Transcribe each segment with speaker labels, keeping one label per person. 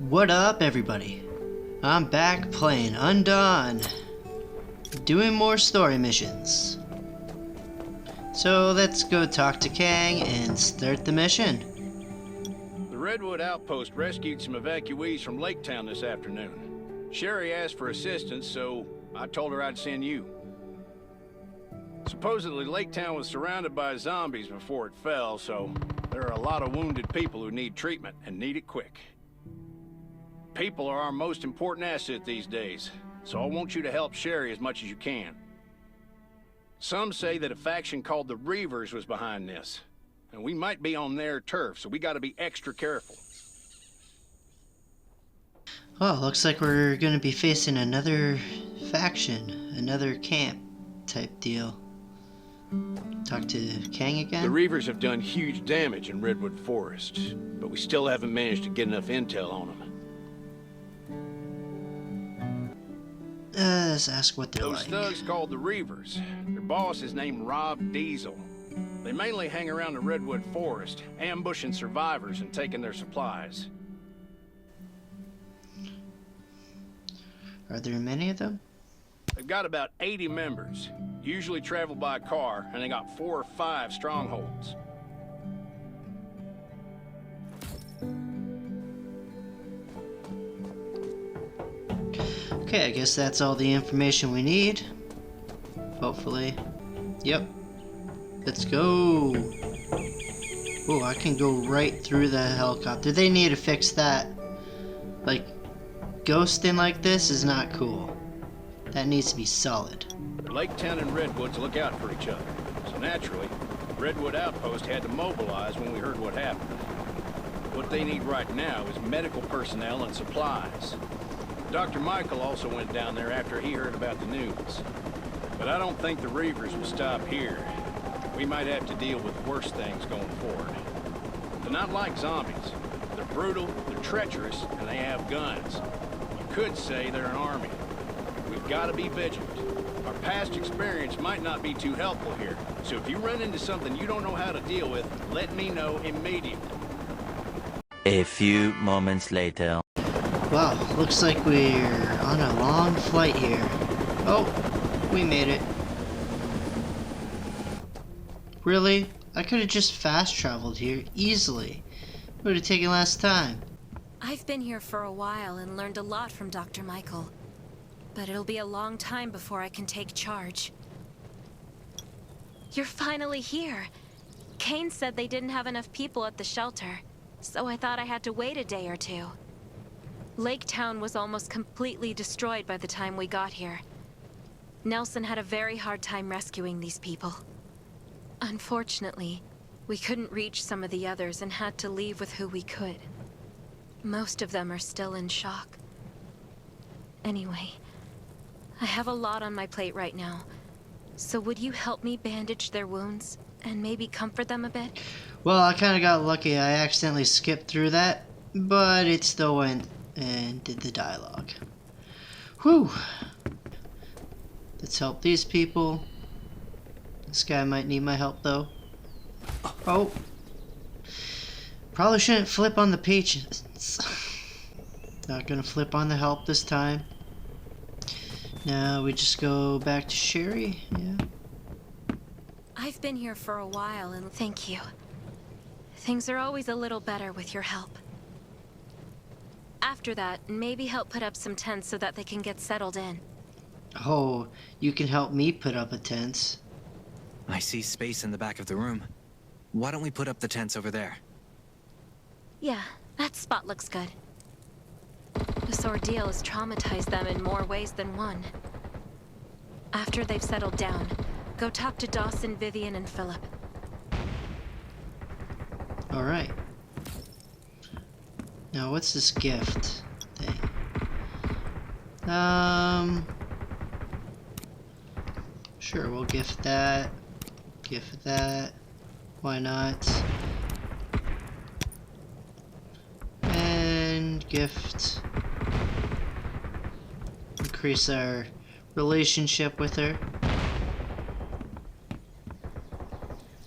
Speaker 1: What up, everybody? I'm back playing Undawn, doing more story missions. So let's go talk to Kang and start the mission.
Speaker 2: The Redwood Outpost rescued some evacuees from Lake Town this afternoon. Sherry asked for assistance, so I told her I'd send you. Supposedly, Lake Town was surrounded by zombies before it fell, so there are a lot of wounded people who need treatment and need it quick. People are our most important asset these days, so I want you to help Sherry as much as you can. Some say that a faction called the Reivers was behind this, and we might be on their turf, so we gotta be extra careful.
Speaker 1: Well, looks like we're gonna be facing another faction, another camp type deal. Talk to Kang again?
Speaker 2: The Reivers have done huge damage in Redwood Forest, but we still haven't managed to get enough intel on them.
Speaker 1: Let's ask what they're
Speaker 2: Those thugs called the Reivers. Their boss is named Rob Diesel. They mainly hang around the Redwood Forest, ambushing survivors and taking their supplies.
Speaker 1: Are there many of them?
Speaker 2: They've got about 80 members, usually travel by car, and they got 4 or 5 strongholds.
Speaker 1: Okay, I guess that's all the information we need. Hopefully. Yep. Let's go. Oh, I can go right through the helicopter. They need to fix that. Like, ghosting like this is not cool. That needs to be solid.
Speaker 2: Lake Town and Redwoods look out for each other. So naturally, Redwood Outpost had to mobilize when we heard what happened. What they need right now is medical personnel and supplies. Dr. Michael also went down there after he heard about the news. But I don't think the Reivers will stop here. We might have to deal with worse things going forward. They're not like zombies. They're brutal, they're treacherous, and they have guns. You could say they're an army. We've got to be vigilant. Our past experience might not be too helpful here. So if you run into something you don't know how to deal with, let me know immediately.
Speaker 3: A few moments later.
Speaker 1: Wow, looks like we're on a long flight here. Oh, we made it. Really? I could have just fast traveled here easily. It would have taken less time.
Speaker 4: I've been here for a while and learned a lot from Dr. Michael. But it'll be a long time before I can take charge. You're finally here. Kane said they didn't have enough people at the shelter, so I thought I had to wait a day or two. Lake Town was almost completely destroyed by the time we got here. Nelson had a very hard time rescuing these people. Unfortunately, we couldn't reach some of the others and had to leave with who we could. Most of them are still in shock. Anyway, I have a lot on my plate right now. So would you help me bandage their wounds and maybe comfort them a bit?
Speaker 1: Well, I kind of got lucky. I accidentally skipped through that, but it still went and did the dialogue. Whew. Let's help these people. This guy might need my help though. Oh. Probably shouldn't flip on the patients. Not gonna flip on the help this time. Now we just go back to Sherry. Yeah.
Speaker 4: I've been here for a while and thank you. Things are always a little better with your help. After that, maybe help put up some tents so that they can get settled in.
Speaker 1: Oh, you can help me put up a tent.
Speaker 5: I see space in the back of the room. Why don't we put up the tents over there?
Speaker 4: Yeah, that spot looks good. This ordeal has traumatized them in more ways than one. After they've settled down, go talk to Dawson, Vivian, and Philip.
Speaker 1: Alright. Now what's this gift thing? Sure, we'll gift that. Gift that. Why not? And gift. Increase our relationship with her.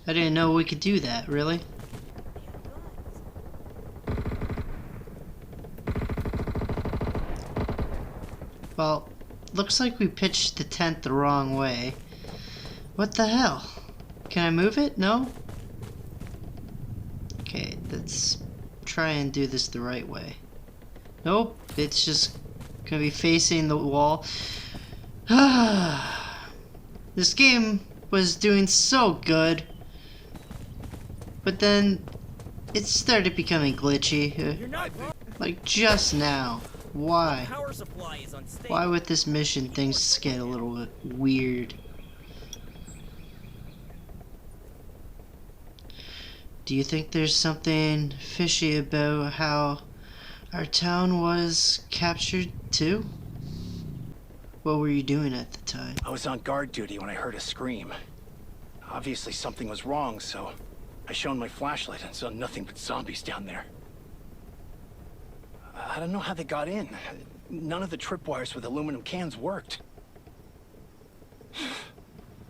Speaker 1: I didn't know we could do that, really. Well, looks like we pitched the tent the wrong way. What the hell? Can I move it? No? Okay, let's try and do this the right way. Nope, it's just gonna be facing the wall. This game was doing so good, but then it started becoming glitchy. Like just now. Why? Why with this mission things get a little bit weird? Do you think there's something fishy about how our town was captured too? What were you doing at the time?
Speaker 2: I was on guard duty when I heard a scream. Obviously something was wrong, so I shone my flashlight and saw nothing but zombies down there. I don't know how they got in. None of the tripwires with aluminum cans worked.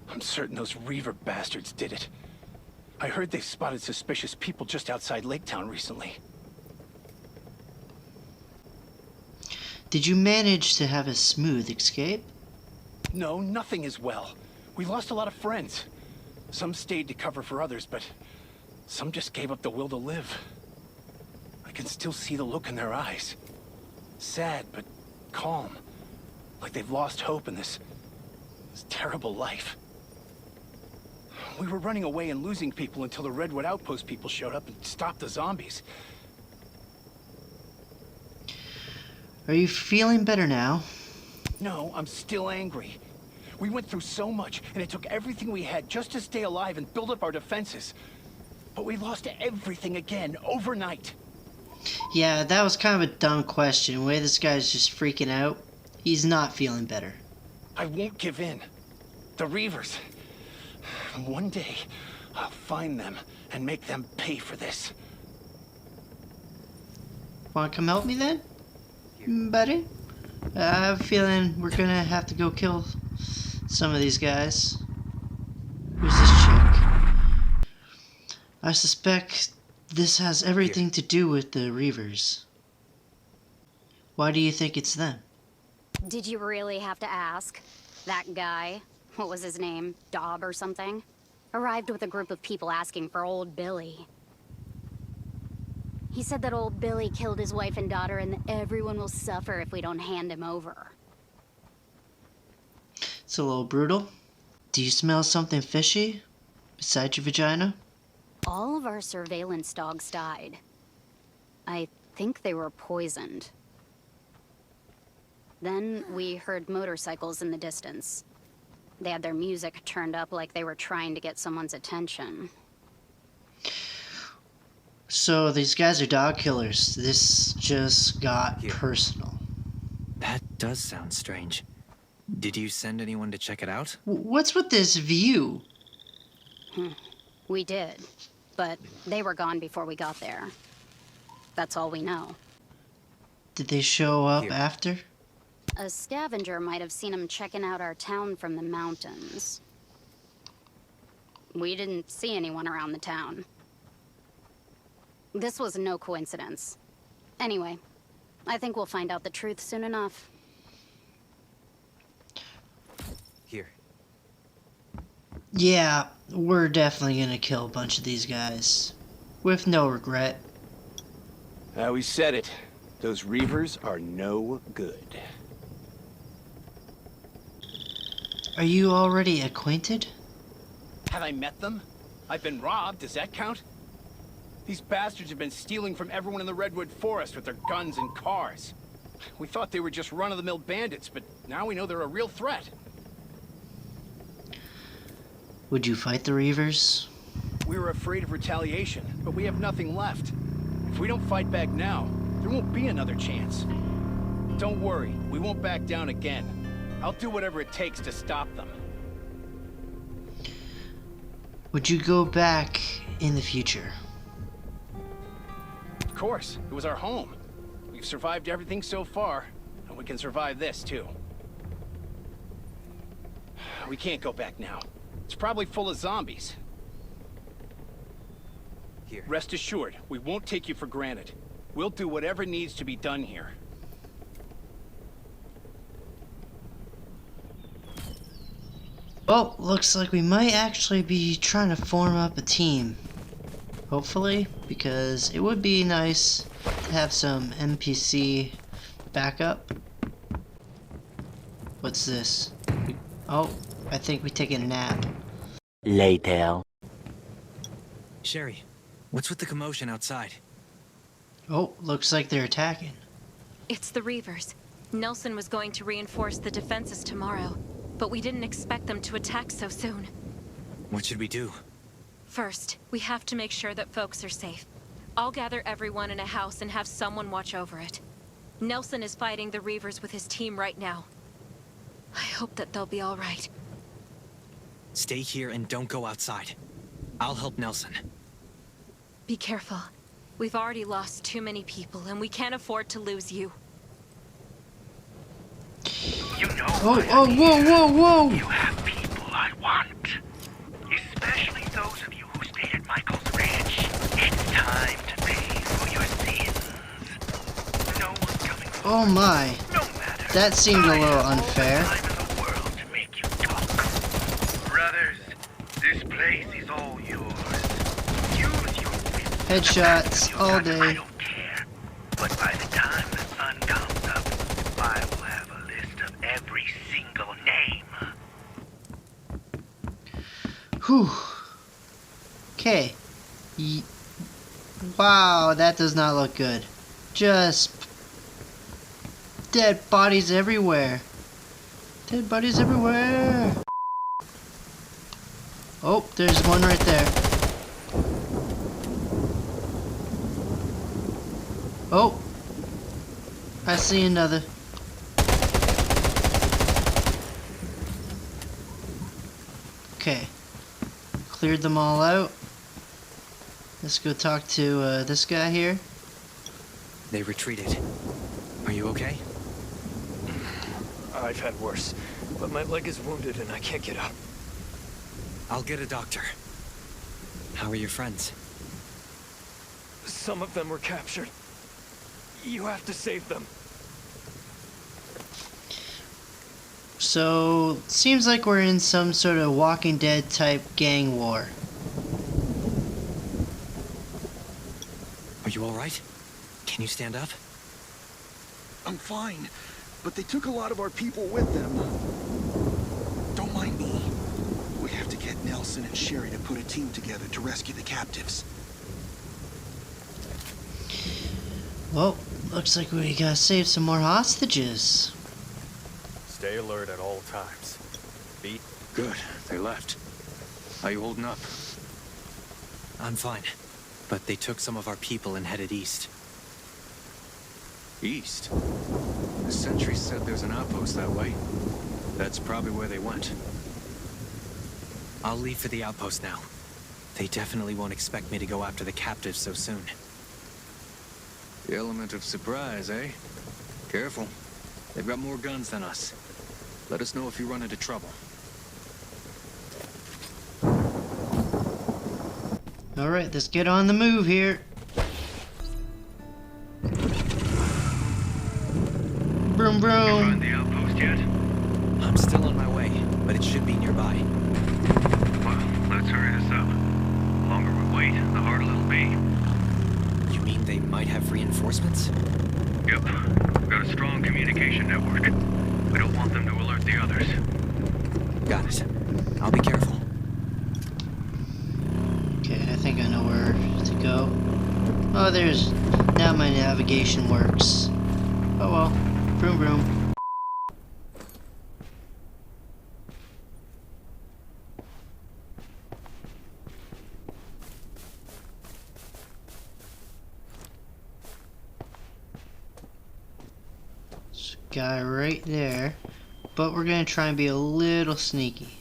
Speaker 2: I'm certain those Reaver bastards did it. I heard they've spotted suspicious people just outside Lake Town recently.
Speaker 1: Did you manage to have a smooth escape?
Speaker 2: No, nothing is well. We lost a lot of friends. Some stayed to cover for others, but some just gave up the will to live. I can still see the look in their eyes. Sad, but calm. Like they've lost hope in this terrible life. We were running away and losing people until the Redwood Outpost people showed up and stopped the zombies.
Speaker 1: Are you feeling better now?
Speaker 2: No, I'm still angry. We went through so much, and it took everything we had just to stay alive and build up our defenses. But we lost everything again, overnight.
Speaker 1: Yeah, that was kind of a dumb question. The way this guy's just freaking out, he's not feeling better.
Speaker 2: I won't give in. The Reivers. One day, I'll find them and make them pay for this.
Speaker 1: Wanna come help me then, buddy? I have a feeling we're gonna have to go kill some of these guys. Who's this chick? I suspect this has everything to do with the Reivers. Why do you think it's them?
Speaker 6: Did you really have to ask? That guy, what was his name? Dobb or something? Arrived with a group of people asking for old Billy. He said that old Billy killed his wife and daughter and that everyone will suffer if we don't hand him over.
Speaker 1: It's a little brutal. Do you smell something fishy besides your vagina?
Speaker 6: All of our surveillance dogs died. I think they were poisoned. Then we heard motorcycles in the distance. They had their music turned up like they were trying to get someone's attention.
Speaker 1: So these guys are dog killers. This just got personal.
Speaker 5: That does sound strange. Did you send anyone to check it out?
Speaker 1: What's with this view?
Speaker 6: We did, but they were gone before we got there. That's all we know.
Speaker 1: Did they show up
Speaker 5: Here.
Speaker 1: after?
Speaker 6: A scavenger might have seen them checking out our town from the mountains. We didn't see anyone around the town. This was no coincidence. Anyway, I think we'll find out the truth soon enough.
Speaker 5: Here.
Speaker 1: Yeah, we're definitely gonna kill a bunch of these guys. With no regret.
Speaker 2: We said it. Those Reivers are no good.
Speaker 1: Are you already acquainted?
Speaker 2: Have I met them? I've been robbed, does that count? These bastards have been stealing from everyone in the Redwood Forest with their guns and cars. We thought they were just run-of-the-mill bandits, but now we know they're a real threat.
Speaker 1: Would you fight the Reivers?
Speaker 2: We were afraid of retaliation, but we have nothing left. If we don't fight back now, there won't be another chance. Don't worry, we won't back down again. I'll do whatever it takes to stop them.
Speaker 1: Would you go back in the future?
Speaker 2: Of course, it was our home. We've survived everything so far, and we can survive this too. We can't go back now. It's probably full of zombies.
Speaker 5: Here.
Speaker 2: Rest assured, we won't take you for granted. We'll do whatever needs to be done here.
Speaker 1: Well, looks like we might actually be trying to form up a team. Hopefully, because it would be nice to have some NPC backup. What's this? Oh, I think we taking a nap.
Speaker 3: Later.
Speaker 5: Sherry, what's with the commotion outside?
Speaker 1: Oh, looks like they're attacking.
Speaker 4: It's the Reivers. Nelson was going to reinforce the defenses tomorrow, but we didn't expect them to attack so soon.
Speaker 5: What should we do?
Speaker 4: First, we have to make sure that folks are safe. I'll gather everyone in a house and have someone watch over it. Nelson is fighting the Reivers with his team right now. I hope that they'll be all right.
Speaker 5: Stay here and don't go outside. I'll help Nelson.
Speaker 4: Be careful. We've already lost too many people, and we can't afford to lose you.
Speaker 7: You know
Speaker 1: Oh, oh, whoa, whoa, whoa!
Speaker 7: you have people I want. Especially those of you who stayed at Michael's ranch. It's time to pay for your sins. No one's coming forward,
Speaker 1: Oh my.
Speaker 7: no matter.
Speaker 1: That seemed a
Speaker 7: I
Speaker 1: little
Speaker 7: have all the
Speaker 1: unfair.
Speaker 7: time in the world to make you talk. Brothers, this place is all yours. Use your wits.
Speaker 1: Headshots all
Speaker 7: I
Speaker 1: day.
Speaker 7: don't care. But by the time the sun comes up, I will have a list of every single name.
Speaker 1: Whew. Okay. Wow, that does not look good. Just dead bodies everywhere. Dead bodies everywhere. Oh, there's one right there. Oh, I see another. Okay, cleared them all out. Let's go talk to this guy here.
Speaker 5: They retreated. Are you okay?
Speaker 8: I've had worse, but my leg is wounded and I can't get up.
Speaker 5: I'll get a doctor. How are your friends?
Speaker 8: Some of them were captured. You have to save them.
Speaker 1: So, seems like we're in some sort of Walking Dead type gang war.
Speaker 5: Are you all right? Can you stand up?
Speaker 9: I'm fine, but they took a lot of our people with them. Don't mind me. We have to get Nelson and Sherry to put a team together to rescue the captives.
Speaker 1: Well, looks like we gotta save some more hostages.
Speaker 8: Stay alert at all times. Beat.
Speaker 10: Good. They left. How you holding up?
Speaker 5: I'm fine. But they took some of our people and headed east.
Speaker 10: East. The sentry said there's an outpost that way. That's probably where they went.
Speaker 5: I'll leave for the outpost now. They definitely won't expect me to go after the captives so soon.
Speaker 10: The element of surprise, eh? Careful. They've got more guns than us. Let us know if you run into trouble.
Speaker 1: Alright, let's get on the move here. Broom broom.
Speaker 7: The outpost yet?
Speaker 5: I'm still on my way, but it should be nearby.
Speaker 7: Well, let's hurry this up. The longer we wait, the harder it'll be.
Speaker 5: You mean they might have reinforcements?
Speaker 7: Yep. We've got a strong communication network. We don't want them to alert the others.
Speaker 5: Got it. I'll be careful.
Speaker 1: Okay, I think I know where to go. Oh, there's... now my navigation works. Oh well. Broom broom. Guy right there, but we're gonna try and be a little sneaky.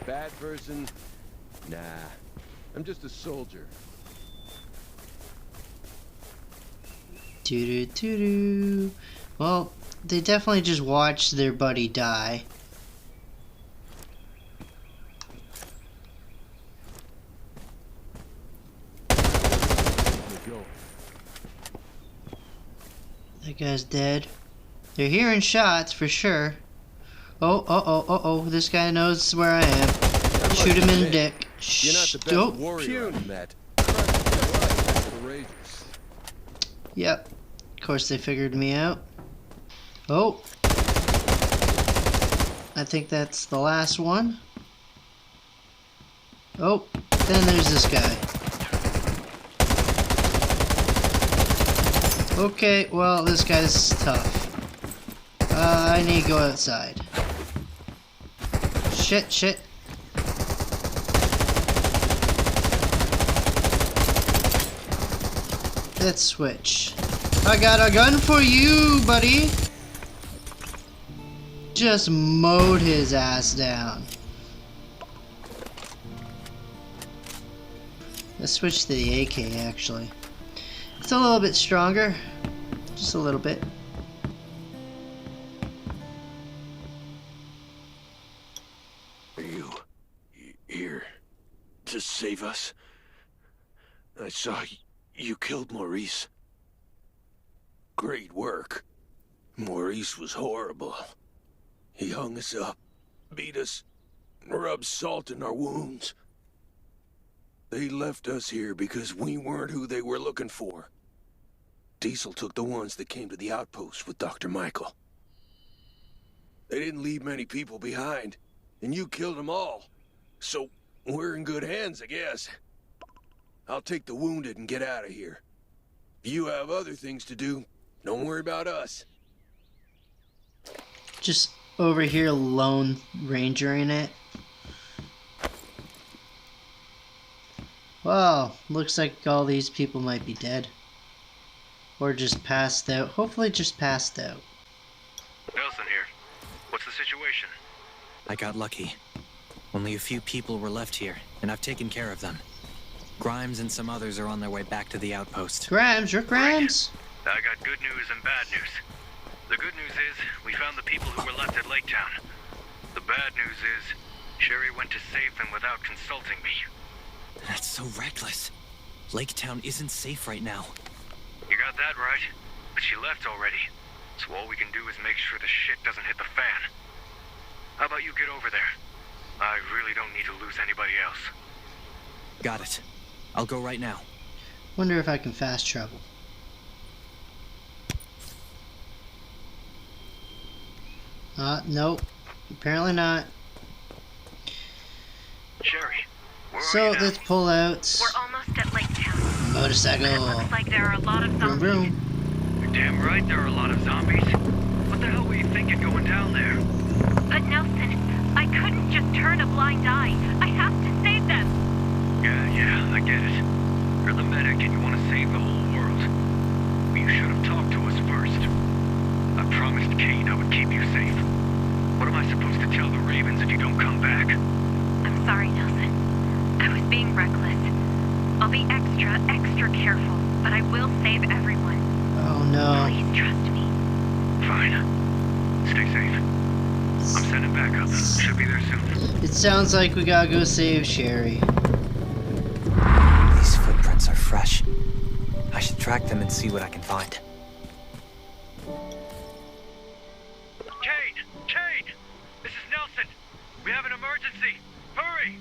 Speaker 11: Bad person? Nah, I'm just a soldier.
Speaker 1: Doo doo doo doo. Well, they definitely just watched their buddy die. That guy's dead. They're hearing shots for sure. Oh, this guy knows where I am. Shoot him in the dick.
Speaker 11: You're not the best warrior I've met. The Reivers.
Speaker 1: Yep. Of course they figured me out. Oh. I think that's the last one. Oh, then there's this guy. Okay, well, this guy's tough. I need to go outside. Shit. Let's switch. I got a gun for you, buddy. Just mowed his ass down. Let's switch to the AK, actually. It's a little bit stronger. Just a little bit.
Speaker 7: Are you here to save us? I saw you killed Maurice. Great work. Maurice was horrible. He hung us up, beat us, rubbed salt in our wounds. They left us here because we weren't who they were looking for. Diesel took the ones that came to the outpost with Dr. Michael. They didn't leave many people behind, and you killed them all. So, we're in good hands, I guess. I'll take the wounded and get out of here. If you have other things to do, don't worry about us.
Speaker 1: Just over here, Lone Rangering it. Wow, looks like all these people might be dead. Or just passed out. Hopefully just passed out.
Speaker 8: Nelson here. What's the situation?
Speaker 5: I got lucky. Only a few people were left here, and I've taken care of them. Grimes and some others are on their way back to the outpost.
Speaker 1: Grimes, Rick Grimes.
Speaker 8: I got good news and bad news. The good news is, we found the people who were left at Lake Town. The bad news is, Sherry went to save them without consulting me.
Speaker 5: That's so reckless. Lake Town isn't safe right now.
Speaker 8: You got that right, but she left already. So all we can do is make sure the shit doesn't hit the fan. How about you get over there? I really don't need to lose anybody else.
Speaker 5: Got it. I'll go right now.
Speaker 1: Wonder if I can fast travel. Nope. Apparently not.
Speaker 8: Sherry, where are
Speaker 1: So
Speaker 8: you now?
Speaker 1: let's pull out
Speaker 12: We're almost at Lake Town.
Speaker 1: motorcycle.
Speaker 12: It looks like there are a lot of
Speaker 1: Vroom
Speaker 12: zombies.
Speaker 1: vroom.
Speaker 8: You're damn right there are a lot of zombies. What the hell were you thinking going down there?
Speaker 12: But Nelson, I couldn't just turn a blind eye. I have to save them.
Speaker 8: Yeah, I get it. You're the medic and you want to save the whole world. But you should have talked to us first. I promised Kane I would keep you safe. What am I supposed to tell the Ravens if you don't come back?
Speaker 12: I'm sorry, Nelson. I was being reckless. I'll be extra careful, but I will save everyone.
Speaker 1: Oh no.
Speaker 12: Please trust me.
Speaker 8: Fine. Stay safe. I'm sending backup. Should be there soon.
Speaker 1: It sounds like we gotta go save Sherry.
Speaker 5: These footprints are fresh. I should track them and see what I can find.
Speaker 8: Kane! This is Nelson. We have an emergency. Hurry!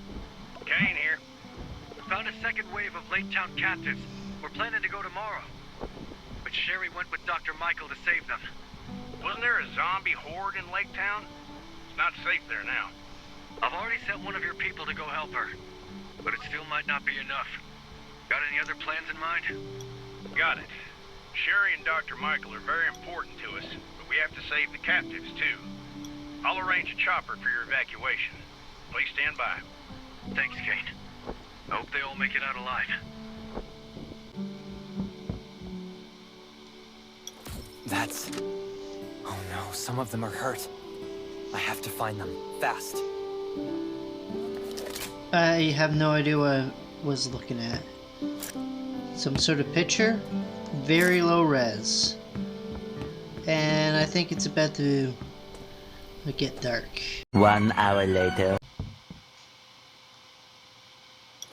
Speaker 8: Kane here. Found a second wave of Lake Town captives. We're planning to go tomorrow. But Sherry went with Dr. Michael to save them.
Speaker 2: Wasn't there a zombie horde in Lake Town? It's not safe there now.
Speaker 8: I've already sent one of your people to go help her. But it still might not be enough. Got any other plans in mind?
Speaker 2: Got it. Sherry and Dr. Michael are very important to us, but we have to save the captives too. I'll arrange a chopper for your evacuation. Please stand by.
Speaker 8: Thanks, Kane. I hope they all make it out alive.
Speaker 5: That's... Oh no, some of them are hurt. I have to find them, fast.
Speaker 1: I have no idea what I was looking at. Some sort of picture? Very low res. And I think it's about to get dark.
Speaker 3: 1 hour later.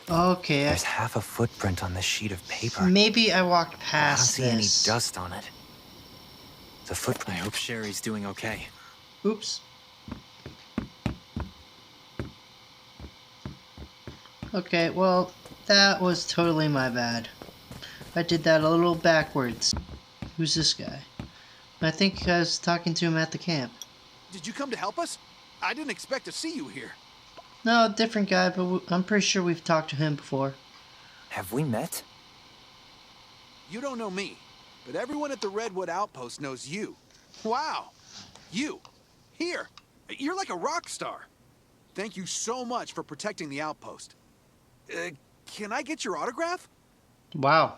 Speaker 1: Okay.
Speaker 5: There's half a footprint on this sheet of paper.
Speaker 1: Maybe I walked
Speaker 5: I don't
Speaker 1: past
Speaker 5: see any
Speaker 1: this.
Speaker 5: dust on it. The foot. I hope Sherry's doing okay.
Speaker 1: Oops. Okay, well, that was totally my bad. I did that a little backwards. Who's this guy? I think I was talking to him at the camp.
Speaker 9: Did you come to help us? I didn't expect to see you here.
Speaker 1: No, different guy, but I'm pretty sure we've talked to him before.
Speaker 5: Have we met?
Speaker 9: You don't know me, but everyone at the Redwood Outpost knows you. Wow! You! Here! You're like a rock star. Thank you so much for protecting the outpost. Can I get your autograph?
Speaker 1: Wow.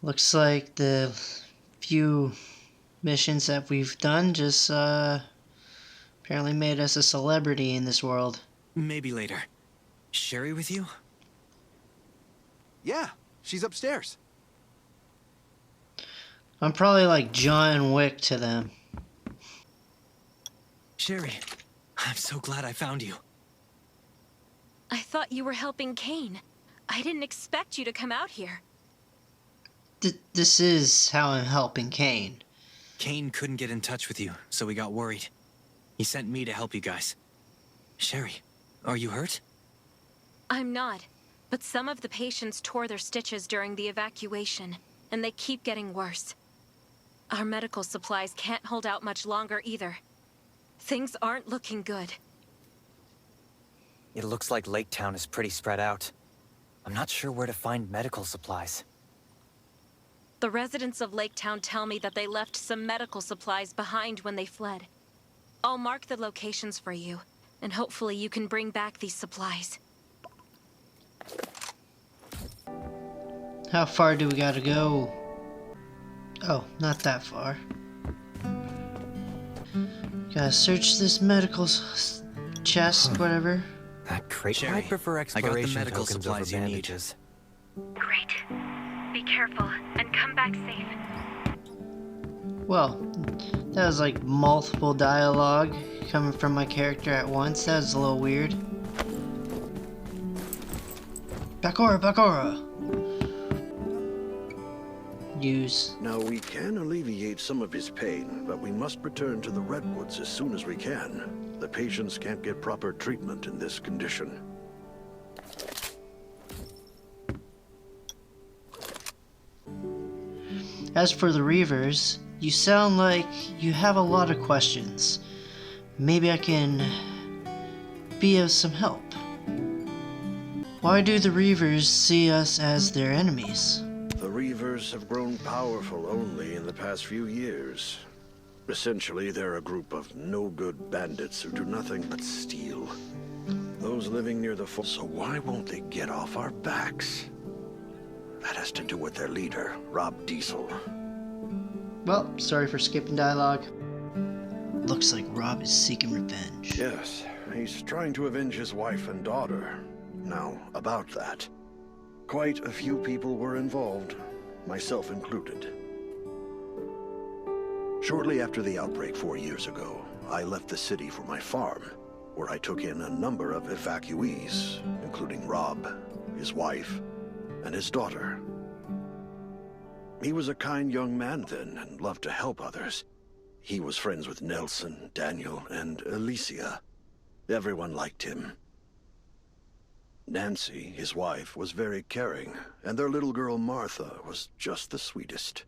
Speaker 1: Looks like the few missions that we've done just apparently made us a celebrity in this world.
Speaker 5: Maybe later. Sherry with you?
Speaker 9: Yeah, she's upstairs.
Speaker 1: I'm probably like John Wick to them.
Speaker 5: Sherry, I'm so glad I found you.
Speaker 4: I thought you were helping Kane. I didn't expect you to come out here.
Speaker 1: This is how I'm helping Kane.
Speaker 5: Kane couldn't get in touch with you, so we got worried. He sent me to help you guys. Sherry, are you hurt?
Speaker 4: I'm not, but some of the patients tore their stitches during the evacuation, and they keep getting worse. Our medical supplies can't hold out much longer either. Things aren't looking good.
Speaker 5: It looks like Lake Town is pretty spread out. I'm not sure where to find medical supplies.
Speaker 4: The residents of Lake Town tell me that they left some medical supplies behind when they fled. I'll mark the locations for you, and hopefully you can bring back these supplies.
Speaker 1: How far do we gotta go? Oh, not that far. Gotta search this medical chest, whatever.
Speaker 5: That crate. Sherry, I prefer exploration medical supplies you need.
Speaker 12: Great. Be careful and come back safe.
Speaker 1: Well, that was like multiple dialogue coming from my character at once. That was a little weird. Bakura, Bakura! Use.
Speaker 7: Now, we can alleviate some of his pain, but we must return to the Redwoods as soon as we can. The patients can't get proper treatment in this condition.
Speaker 1: As for the Reivers, you sound like you have a lot of questions. Maybe I can be of some help. Why do the Reivers see us as their enemies?
Speaker 7: The Reivers have grown powerful only in the past few years. Essentially, they're a group of no-good bandits who do nothing but steal. Those living near the so why won't they get off our backs? That has to do with their leader, Rob Diesel.
Speaker 1: Well, sorry for skipping dialogue. Looks like Rob is seeking revenge.
Speaker 7: Yes, he's trying to avenge his wife and daughter. Now, about that. Quite a few people were involved, myself included. Shortly after the outbreak 4 years ago, I left the city for my farm, where I took in a number of evacuees, including Rob, his wife, and his daughter. He was a kind young man then, and loved to help others. He was friends with Nelson, Daniel, and Alicia. Everyone liked him. Nancy, his wife, was very caring, and their little girl Martha was just the sweetest.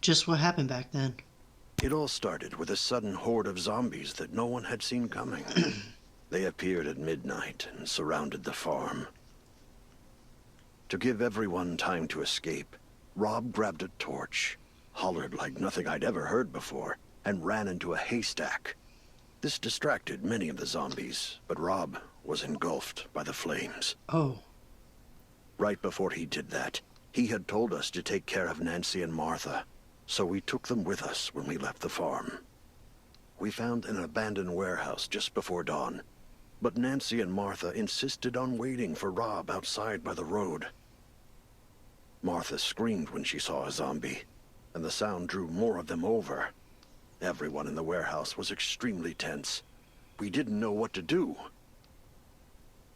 Speaker 1: Just what happened back then?
Speaker 7: It all started with a sudden horde of zombies that no one had seen coming. They appeared at midnight and surrounded the farm. To give everyone time to escape, Rob grabbed a torch, hollered like nothing I'd ever heard before, and ran into a haystack. This distracted many of the zombies, but Rob was engulfed by the flames.
Speaker 1: Oh.
Speaker 7: Right before he did that, he had told us to take care of Nancy and Martha, so we took them with us when we left the farm. We found an abandoned warehouse just before dawn, but Nancy and Martha insisted on waiting for Rob outside by the road. Martha screamed when she saw a zombie, and the sound drew more of them over. Everyone in the warehouse was extremely tense. We didn't know what to do.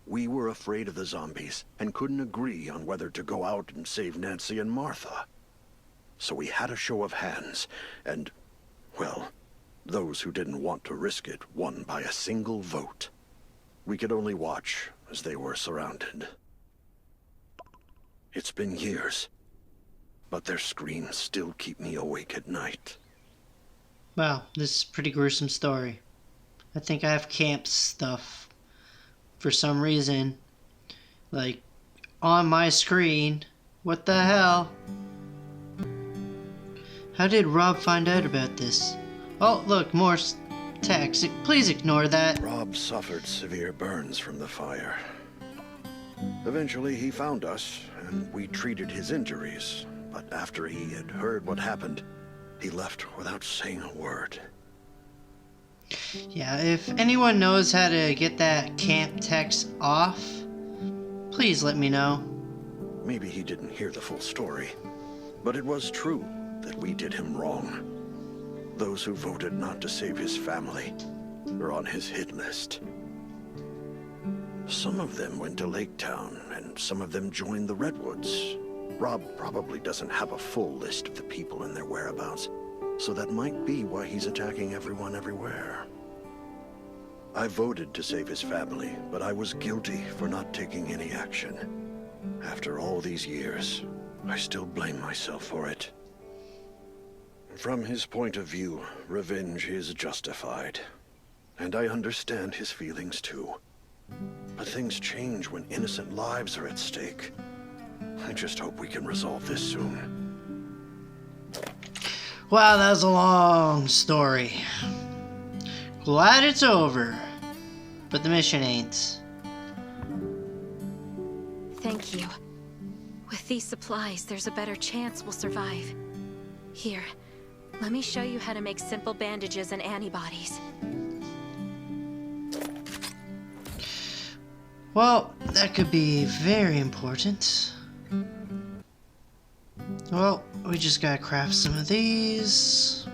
Speaker 7: We were afraid of the zombies and couldn't agree on whether to go out and save Nancy and Martha. so we had a show of hands, and, well, those who didn't want to risk it won by a single vote. We could only watch as they were surrounded. It's been years, but their screams still keep me awake at night.
Speaker 1: Wow, this is a pretty gruesome story. I think I have camp stuff for some reason, like, on my screen. What the hell? How did Rob find out about this? Oh, look, more text. Please ignore that.
Speaker 7: Rob suffered severe burns from the fire. Eventually, he found us, and we treated his injuries. But after he had heard what happened, he left without saying a word.
Speaker 1: Yeah, if anyone knows how to get that camp text off, please let me know.
Speaker 7: Maybe he didn't hear the full story, but it was true that we did him wrong. Those who voted not to save his family are on his hit list. Some of them went to Lake Town, and some of them joined the Redwoods. Rob probably doesn't have a full list of the people and their whereabouts, so that might be why he's attacking everyone everywhere. I voted to save his family, but I was guilty for not taking any action. After all these years, I still blame myself for it. From his point of view, revenge is justified. And I understand his feelings too. But things change when innocent lives are at stake. I just hope we can resolve this soon.
Speaker 1: Wow, that was a long story. Glad it's over. But the mission ain't.
Speaker 4: Thank you. With these supplies, there's a better chance we'll survive. Here, let me show you how to make simple bandages and antibodies.
Speaker 1: Well, that could be very important. Well, we just gotta craft some of these.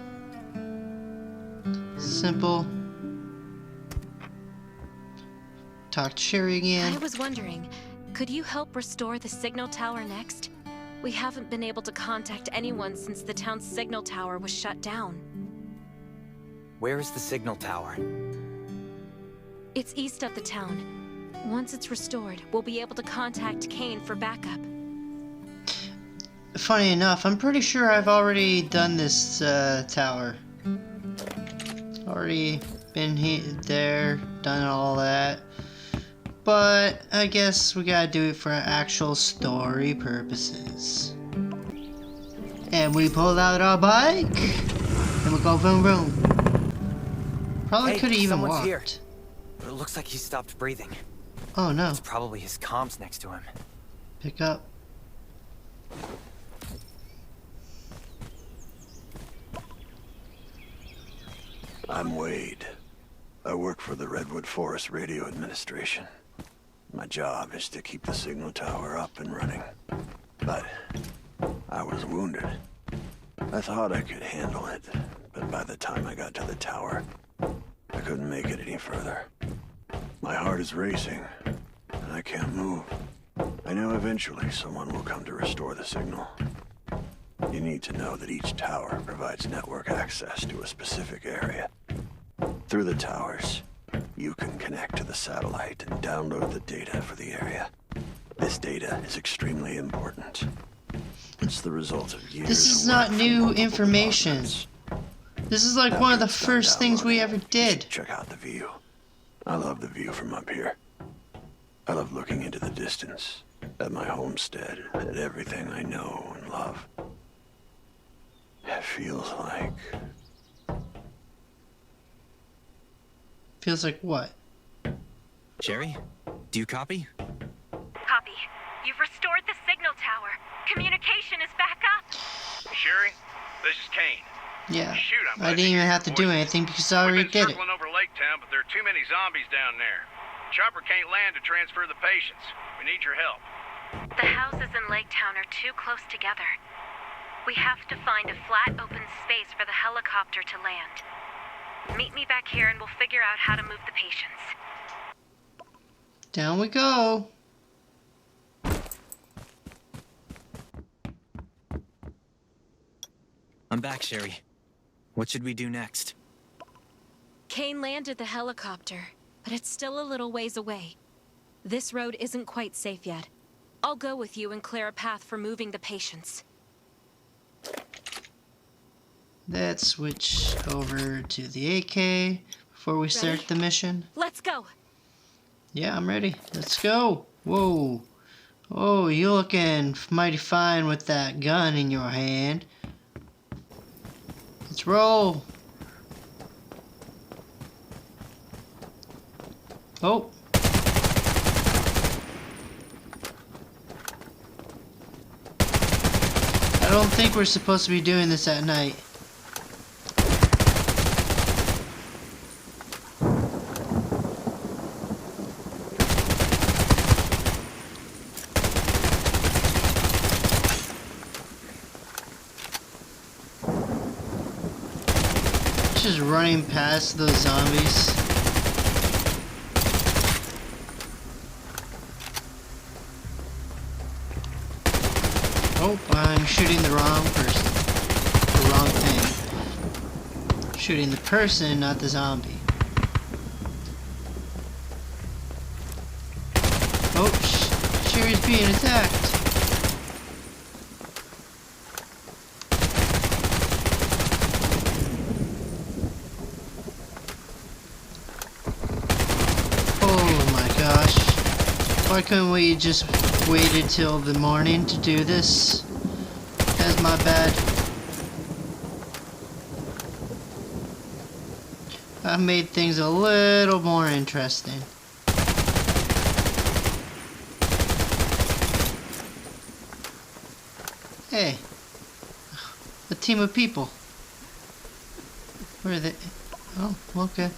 Speaker 1: Simple. Talk to Sherry again.
Speaker 4: I was wondering, could you help restore the signal tower next? We haven't been able to contact anyone since the town's signal tower was shut down.
Speaker 5: Where is the signal tower?
Speaker 4: It's east of the town. Once it's restored, we'll be able to contact Kane for backup.
Speaker 1: Funny enough, I'm pretty sure I've already done this tower. Already been there, done all that. But I guess we gotta do it for actual story purposes. And we pull out our bike, and we go boom boom. Probably could have even walked.
Speaker 5: Here. It looks like he stopped breathing.
Speaker 1: Oh no.
Speaker 5: It's probably his comms next to him.
Speaker 1: Pick up.
Speaker 7: I'm Wade. I work for the Redwood Forest Radio Administration. My job is to keep the signal tower up and running. But I was wounded. I thought I could handle it, but by the time I got to the tower, I couldn't make it any further. My heart is racing, and I can't move. I know eventually someone will come to restore the signal. You need to know that each tower provides network access to a specific area. Through the towers, you can connect to the satellite and download the data for the area. This data is extremely important. It's the result of years.
Speaker 1: This is not new information. This is like one of the first things we ever did.
Speaker 7: Check out the view. I love the view from up here. I love looking into the distance, at my homestead, at everything I know and love. It feels like...
Speaker 1: Feels like what?
Speaker 5: Sherry, do you copy?
Speaker 12: Copy. You've restored the signal tower. Communication is back up.
Speaker 2: Sherry, this is Kane.
Speaker 1: Yeah.
Speaker 2: Shoot,
Speaker 1: I didn't even have to do anything because I already did it.
Speaker 2: We've been circling over Lake Town, but there are too many zombies down there. Chopper can't land to transfer the patients. We need your help.
Speaker 12: The houses in Lake Town are too close together. We have to find a flat, open space for the helicopter to land. Meet me back here and we'll figure out how to move the patients.
Speaker 1: Down we go.
Speaker 5: I'm back, Sherry. What should we do next?
Speaker 4: Kane landed the helicopter, but it's still a little ways away. This road isn't quite safe yet. I'll go with you and clear a path for moving the patients.
Speaker 1: Let's switch over to the AK before we start the mission.
Speaker 4: Let's go!
Speaker 1: Yeah, I'm ready. Let's go. Whoa. Oh, you're looking mighty fine with that gun in your hand. Let's roll. Oh. I don't think we're supposed to be doing this at night. Just running past those zombies. Oh, I'm shooting the wrong person. The wrong thing. Shooting the person, not the zombie. Oh, Sherry's being attacked. Oh my gosh. Why couldn't we just waited till the morning to do this? That's my bad. I made things a little more interesting. Hey, a team of people. Where are they? Oh, okay.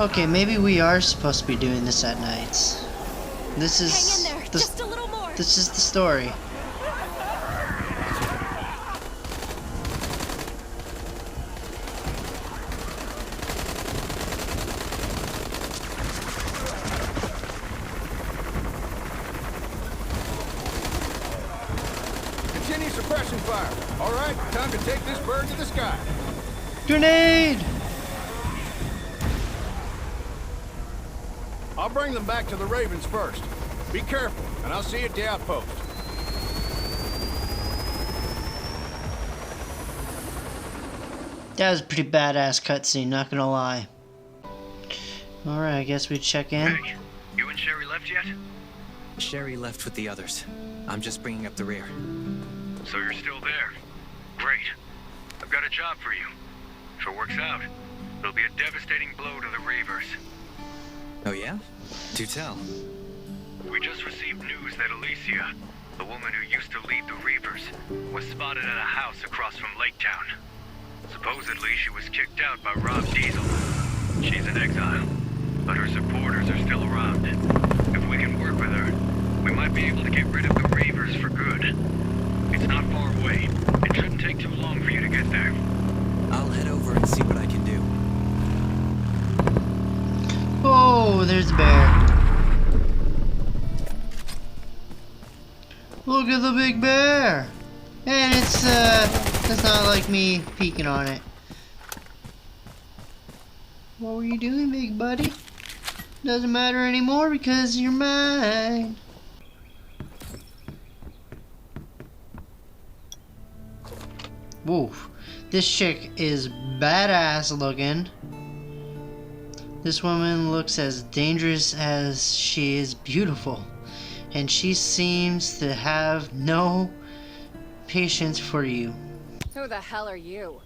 Speaker 1: Okay, maybe we are supposed to be doing this at nights. This is
Speaker 4: Hang in there, just a little more.
Speaker 1: This is the story.
Speaker 2: Continue suppressing fire. All right, time to take this bird to the sky.
Speaker 1: Grenade!
Speaker 2: I'll bring them back to the Ravens first. Be careful, and I'll see you at the outpost.
Speaker 1: That was a pretty badass cutscene, not gonna lie. Alright, I guess we check in.
Speaker 8: Hey, you and Sherry left yet?
Speaker 5: Sherry left with the others. I'm just bringing up the rear.
Speaker 8: So you're still there. Great. I've got a job for you. If it works out, it'll be a devastating blow to the Reivers.
Speaker 5: Oh yeah? Do tell.
Speaker 8: We just received news that Alicia, the woman who used to lead the Reivers, was spotted at a house across from Lake Town. Supposedly she was kicked out by Rob Diesel. She's in exile, but her supporters are still around. If we can work with her, we might be able to get rid of the Reivers for good. It's not far away. It shouldn't take too long for you to get there.
Speaker 5: I'll head over and see what I can do.
Speaker 1: Oh, there's a bear. Look at the big bear. And it's not like me peeking on it. What were you doing, big buddy? Doesn't matter anymore because you're mine. Whoa, this chick is badass looking. This woman looks as dangerous as she is beautiful. And she seems to have no patience for you.
Speaker 13: Who the hell are you?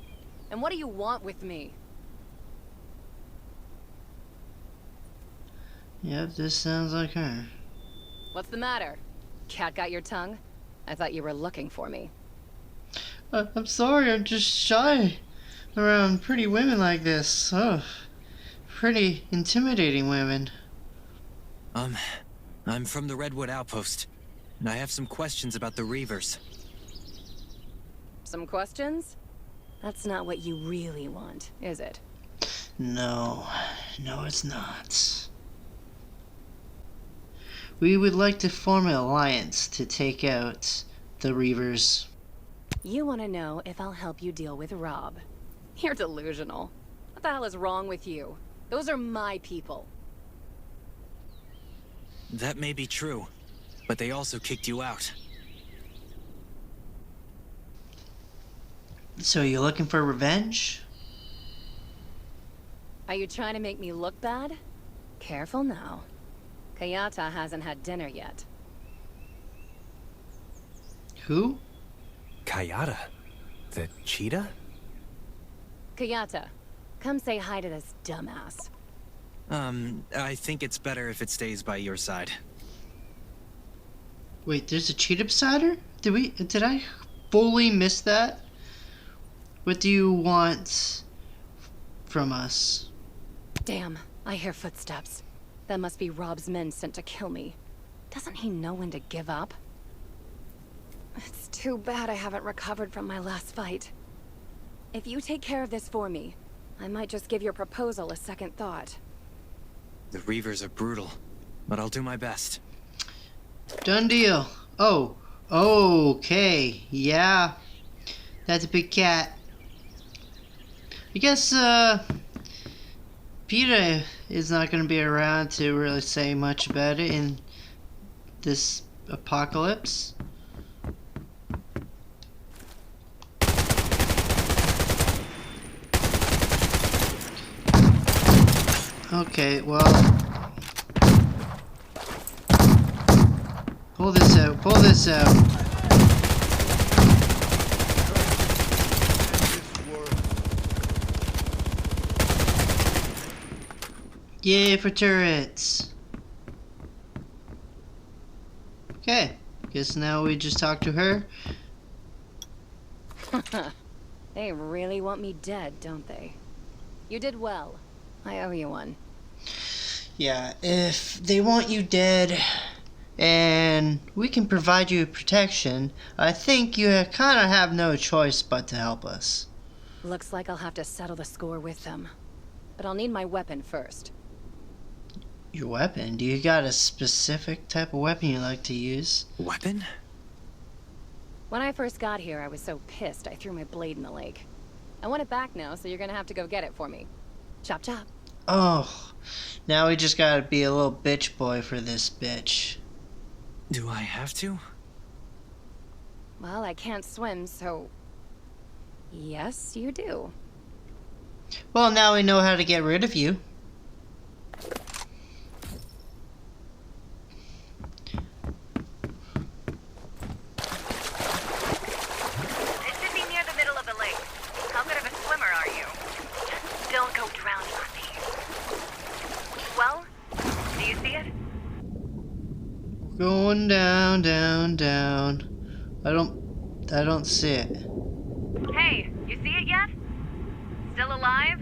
Speaker 13: And what do you want with me?
Speaker 1: Yep, this sounds like her.
Speaker 13: What's the matter? Cat got your tongue? I thought you were looking for me.
Speaker 1: I'm sorry, I'm just shy around pretty women like this. Oh, pretty intimidating women.
Speaker 5: I'm from the Redwood Outpost, and I have some questions about the Reivers.
Speaker 13: Some questions? That's not what you really want, is it?
Speaker 1: No. No, it's not. We would like to form an alliance to take out the Reivers.
Speaker 13: You want to know if I'll help you deal with Rob. You're delusional. What the hell is wrong with you? Those are my people.
Speaker 5: That may be true, but they also kicked you out.
Speaker 1: So you're looking for revenge?
Speaker 13: Are you trying to make me look bad? Careful now. Kayata hasn't had dinner yet.
Speaker 1: Who?
Speaker 5: Kayata? The cheetah?
Speaker 13: Kayata, come say hi to this dumbass.
Speaker 5: I think it's better if it stays by your side.
Speaker 1: Wait, there's a cheetah beside her? Did I fully miss that? What do you want from us?
Speaker 13: Damn, I hear footsteps. That must be Rob's men sent to kill me. Doesn't he know when to give up? It's too bad I haven't recovered from my last fight. If you take care of this for me, I might just give your proposal a second thought.
Speaker 5: The Reivers are brutal, but I'll do my best.
Speaker 1: Done deal. Oh, okay. Yeah. That's a big cat. I guess, Peter is not going to be around to really say much about it in this apocalypse. Okay, well, pull this out, pull this out. Yay for turrets. Okay, guess now we just talk to her.
Speaker 13: They really want me dead, don't they? You did well. I owe you one.
Speaker 1: Yeah, if they want you dead and we can provide you protection, I think you kind of have no choice but to help us.
Speaker 13: Looks like I'll have to settle the score with them. But I'll need my weapon first.
Speaker 1: Your weapon? Do you got a specific type of weapon you like to use?
Speaker 5: Weapon?
Speaker 13: When I first got here, I was so pissed I threw my blade in the lake. I want it back now, so you're gonna have to go get it for me. Chop chop.
Speaker 1: Oh, now we just gotta be a little bitch boy for this bitch.
Speaker 5: Do I have to?
Speaker 13: Well, I can't swim, so... Yes, you do.
Speaker 1: Well, now we know how to get rid of you.
Speaker 12: It should be near the middle of the lake. How good of a swimmer are you? Don't go drowning on me. Well, do you see it?
Speaker 1: Going down, down, down. I don't see it.
Speaker 12: Hey, you see it yet? Still alive?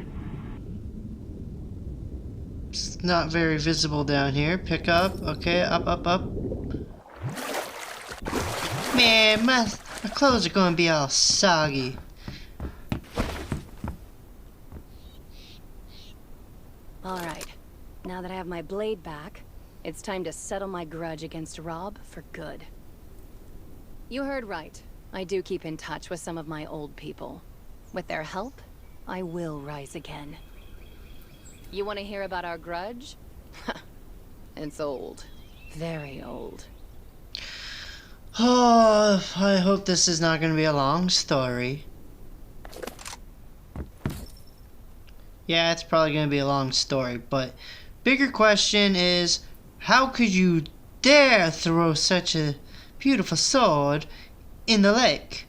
Speaker 1: It's not very visible down here. Pick up. Okay, up, up, up. Man, my clothes are gonna be all soggy.
Speaker 13: Alright. Now that I have my blade back, it's time to settle my grudge against Rob for good. You heard right. I do keep in touch with some of my old people. With their help, I will rise again. You want to hear about our grudge? It's old. Very old.
Speaker 1: Oh, I hope this is not gonna be a long story. Yeah, it's probably gonna be a long story, but bigger question is, how could you dare throw such a beautiful sword in the lake?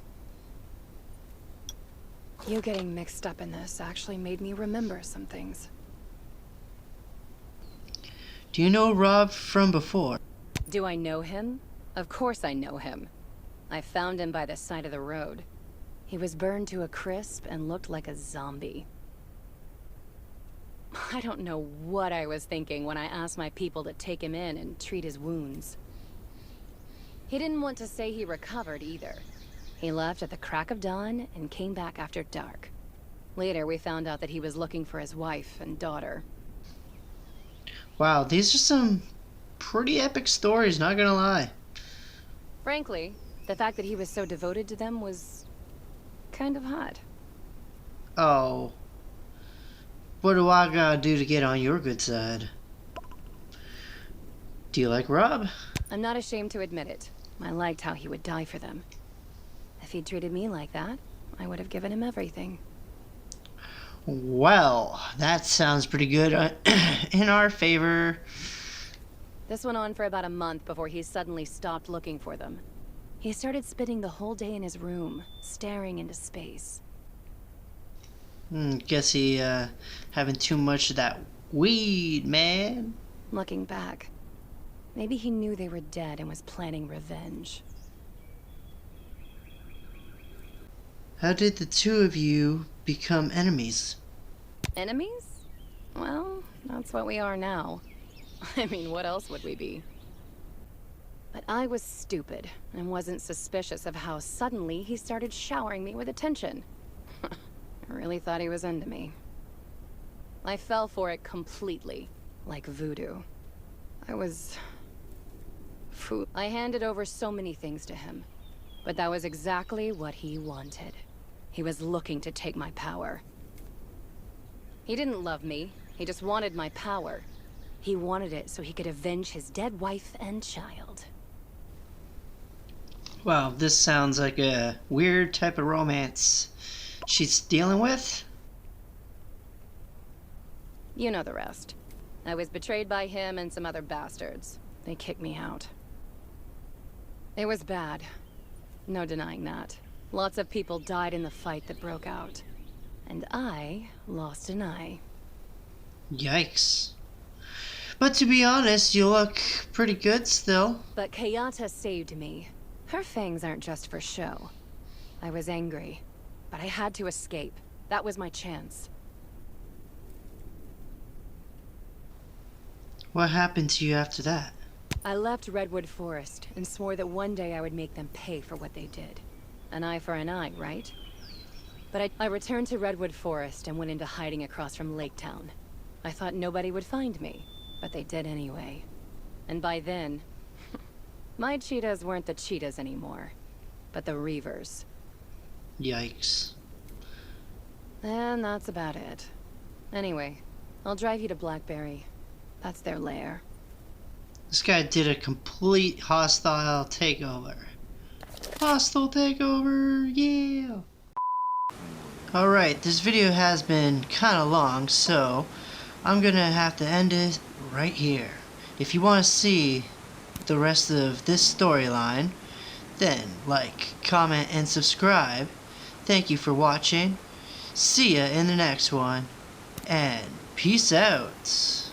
Speaker 13: You getting mixed up in this actually made me remember some things.
Speaker 1: Do you know Rob from before?
Speaker 13: Do I know him? Of course I know him. I found him by the side of the road. He was burned to a crisp and looked like a zombie. I don't know what I was thinking when I asked my people to take him in and treat his wounds. He didn't want to say he recovered either. He left at the crack of dawn and came back after dark. Later, we found out that he was looking for his wife and daughter.
Speaker 1: Wow, these are some pretty epic stories, not gonna lie.
Speaker 13: Frankly, the fact that he was so devoted to them was kind of hot.
Speaker 1: Oh. What do I gotta do to get on your good side? Do you like Rob?
Speaker 13: I'm not ashamed to admit it. I liked how he would die for them. If he'd treated me like that, I would have given him everything.
Speaker 1: Well, that sounds pretty good in our favor.
Speaker 13: This went on for about a month before he suddenly stopped looking for them. He started spending the whole day in his room, staring into space.
Speaker 1: Guess he having too much of that weed, man.
Speaker 13: Looking back, maybe he knew they were dead and was planning revenge.
Speaker 1: How did the two of you become enemies?
Speaker 13: Enemies? Well, that's what we are now. I mean, what else would we be? But I was stupid and wasn't suspicious of how suddenly he started showering me with attention. I really thought he was into me. I fell for it completely, like voodoo. I handed over so many things to him, but that was exactly what he wanted. He was looking to take my power. He didn't love me, he just wanted my power. He wanted it so he could avenge his dead wife and child.
Speaker 1: Wow, this sounds like a weird type of romance she's dealing with.
Speaker 13: You know the rest. I was betrayed by him and some other bastards. They kicked me out. It was bad. No denying that. Lots of people died in the fight that broke out. And I lost an eye.
Speaker 1: Yikes. But to be honest, you look pretty good still.
Speaker 13: But Kayata saved me. Her fangs aren't just for show. I was angry, but I had to escape. That was my chance.
Speaker 1: What happened to you after that?
Speaker 13: I left Redwood Forest and swore that one day I would make them pay for what they did. An eye for an eye, right? But I returned to Redwood Forest and went into hiding across from Lake Town. I thought nobody would find me, but they did anyway. And by then, my cheetahs weren't the cheetahs anymore, but the Reivers.
Speaker 1: Yikes.
Speaker 13: And that's about it. Anyway, I'll drive you to Blackberry. That's their lair.
Speaker 1: This guy did a complete hostile takeover. Hostile takeover, yeah! Alright, this video has been kind of long, so I'm gonna have to end it right here. If you want to see the rest of this storyline, then like, comment, and subscribe. Thank you for watching. See ya in the next one, and peace out.